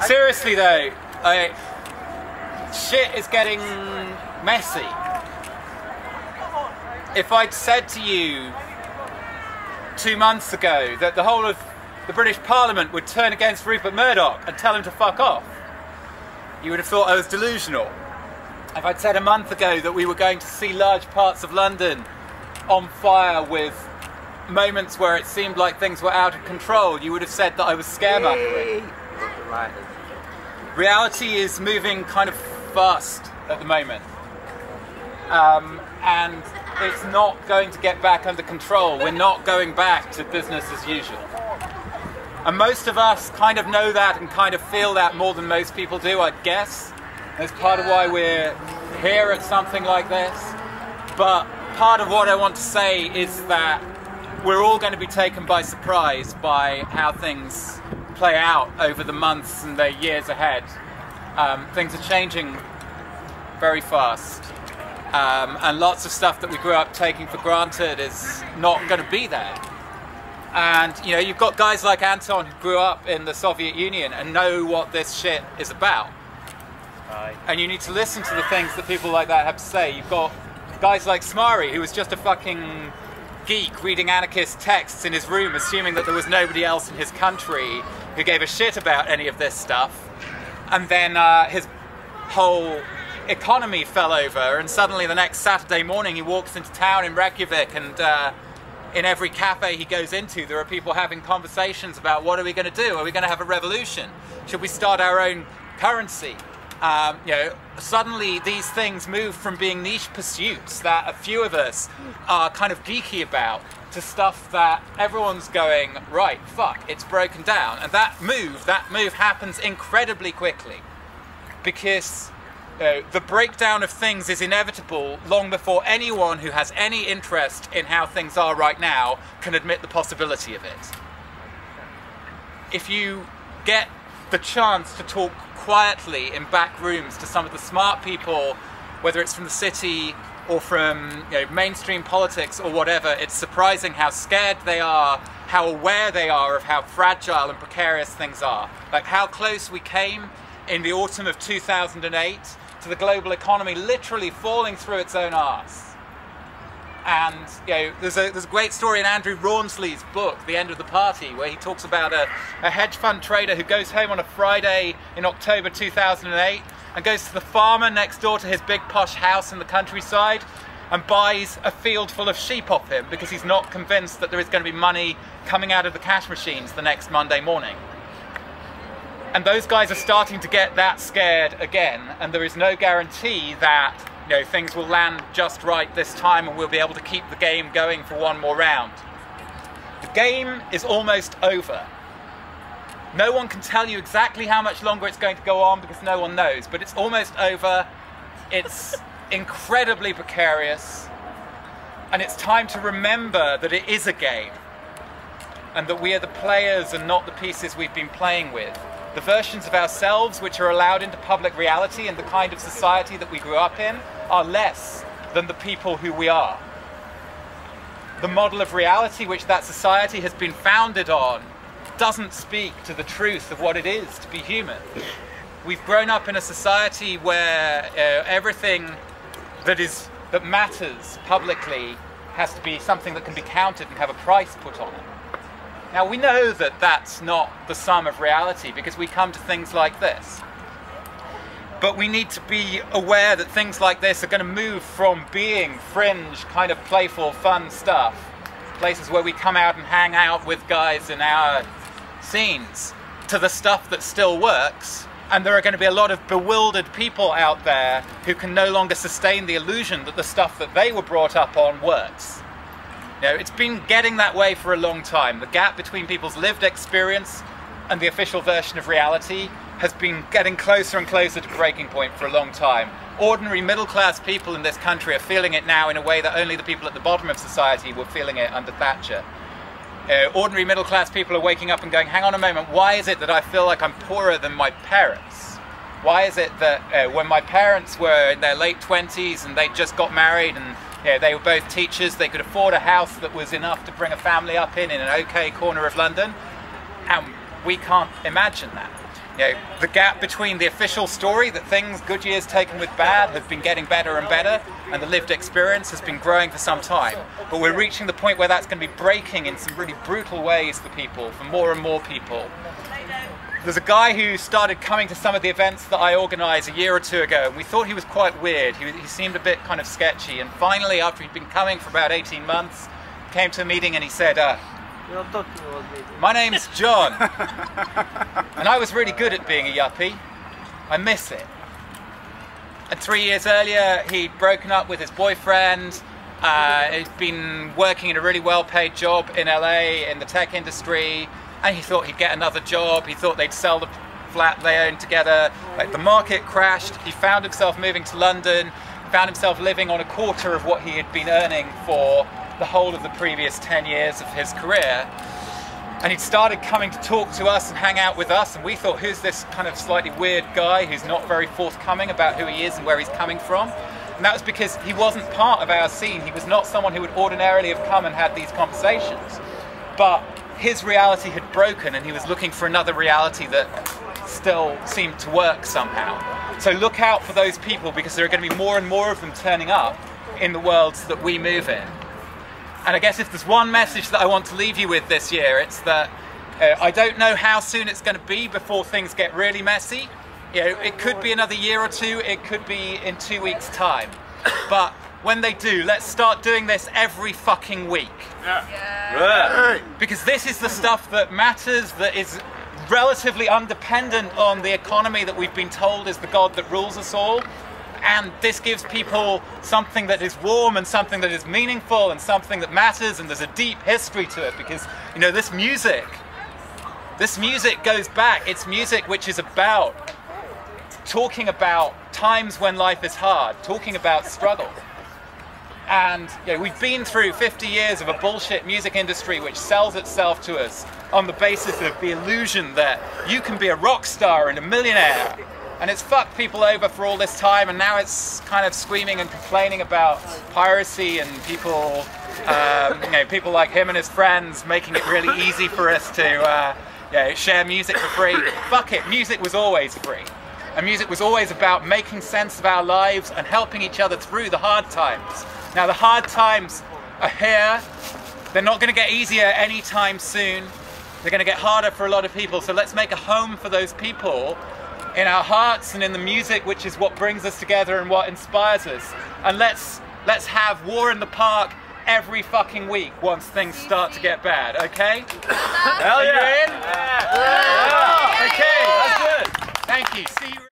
Seriously though, shit is getting messy. If I'd said to you 2 months ago that the whole of the British Parliament would turn against Rupert Murdoch and tell him to fuck off, you would have thought I was delusional. If I'd said a month ago that we were going to see large parts of London on fire with moments where it seemed like things were out of control, you would have said that I was scaremongering. Reality is moving kind of fast at the moment. And it's not going to get back under control. We're not going back to business as usual. And most of us kind of know that and kind of feel that more than most people do, I'd guess. That's part of why we're here at something like this. But part of what I want to say is that we're all going to be taken by surprise by how things play out over the months and the years ahead. Things are changing very fast. And lots of stuff that we grew up taking for granted is not going to be there. And you know, you've got guys like Anton who grew up in the Soviet Union and know what this shit is about. And you need to listen to the things that people like that have to say. You've got guys like Smari, who was just a fucking geek reading anarchist texts in his room, assuming that there was nobody else in his country who gave a shit about any of this stuff. And then his whole economy fell over, and suddenly the next Saturday morning he walks into town in Reykjavik, and in every cafe he goes into there are people having conversations about what are we going to do? Are we going to have a revolution? Should we start our own currency? You know, suddenly these things move from being niche pursuits that a few of us are kind of geeky about to stuff that everyone's going, right, fuck, it's broken down. And that move happens incredibly quickly, because the breakdown of things is inevitable long before anyone who has any interest in how things are right now can admit the possibility of it. If you get the chance to talk quietly in back rooms to some of the smart people, whether it's from the city or from mainstream politics or whatever, it's surprising how scared they are, how aware they are of how fragile and precarious things are. Like how close we came in the autumn of 2008 to the global economy literally falling through its own arse. And there's a great story in Andrew Rawnsley's book, The End of the Party, where he talks about a hedge fund trader who goes home on a Friday in October 2008 and goes to the farmer next door to his big posh house in the countryside and buys a field full of sheep off him because he's not convinced that there is going to be money coming out of the cash machines the next Monday morning. And those guys are starting to get that scared again, and there is no guarantee that things will land just right this time and we'll be able to keep the game going for one more round. The game is almost over. No one can tell you exactly how much longer it's going to go on because no one knows, but it's almost over. It's incredibly precarious, and it's time to remember that it is a game and that we are the players and not the pieces we've been playing with. The versions of ourselves which are allowed into public reality and the kind of society that we grew up in are less than the people who we are. The model of reality which that society has been founded on doesn't speak to the truth of what it is to be human. We've grown up in a society where everything that matters publicly has to be something that can be counted and have a price put on it. Now we know that that's not the sum of reality because we come to things like this. But we need to be aware that things like this are going to move from being fringe, kind of playful, fun stuff, places where we come out and hang out with guys in our scenes, to the stuff that still works. And there are going to be a lot of bewildered people out there who can no longer sustain the illusion that the stuff that they were brought up on works. It's been getting that way for a long time. The gap between people's lived experience and the official version of reality has been getting closer and closer to breaking point for a long time. Ordinary middle-class people in this country are feeling it now in a way that only the people at the bottom of society were feeling it under Thatcher. Ordinary middle-class people are waking up and going, hang on a moment, why is it that I feel like I'm poorer than my parents? Why is it that when my parents were in their late 20s and they just got married and they were both teachers, they could afford a house that was enough to bring a family up in an okay corner of London, and we can't imagine that. the gap between the official story that things, good years taken with bad, have been getting better and better, and the lived experience has been growing for some time. But we're reaching the point where that's going to be breaking in some really brutal ways for people, for more and more people. There's a guy who started coming to some of the events that I organised a year or two ago, and we thought he was quite weird. He seemed a bit kind of sketchy, and finally, after he'd been coming for about 18 months, came to a meeting and he said, "My name's John, and I was really good at being a yuppie. I miss it." And 3 years earlier, he'd broken up with his boyfriend. He'd been working in a really well-paid job in LA in the tech industry, and he thought he'd get another job. He thought they'd sell the flat they owned together. Like, the market crashed. He found himself moving to London, found himself living on a quarter of what he had been earning for the whole of the previous 10 years of his career. And he'd started coming to talk to us and hang out with us, and we thought, who's this kind of slightly weird guy who's not very forthcoming about who he is and where he's coming from? And that was because he wasn't part of our scene. He was not someone who would ordinarily have come and had these conversations. But his reality had broken, and he was looking for another reality that still seemed to work somehow. So look out for those people, because there are going to be more and more of them turning up in the worlds that we move in. And I guess if there's one message that I want to leave you with this year, it's that I don't know how soon it's going to be before things get really messy. It could be another year or two, it could be in 2 weeks' time. But when they do, let's start doing this every fucking week. Yeah. Because this is the stuff that matters, that is relatively undependent on the economy that we've been told is the God that rules us all. And this gives people something that is warm and something that is meaningful and something that matters, and there's a deep history to it, because, this music goes back. It's music which is about talking about times when life is hard, talking about struggle. And we've been through 50 years of a bullshit music industry which sells itself to us on the basis of the illusion that you can be a rock star and a millionaire. And it's fucked people over for all this time, and now it's kind of screaming and complaining about piracy and people, people like him and his friends making it really easy for us to share music for free. Fuck it, music was always free. And music was always about making sense of our lives and helping each other through the hard times. Now the hard times are here. They're not going to get easier anytime soon. They're going to get harder for a lot of people. So let's make a home for those people in our hearts and in the music, which is what brings us together and what inspires us. And let's have War in the Park every fucking week once things start to get bad, okay? Hell yeah! Are you in? Yeah. Okay, that's good. Thank you. See you.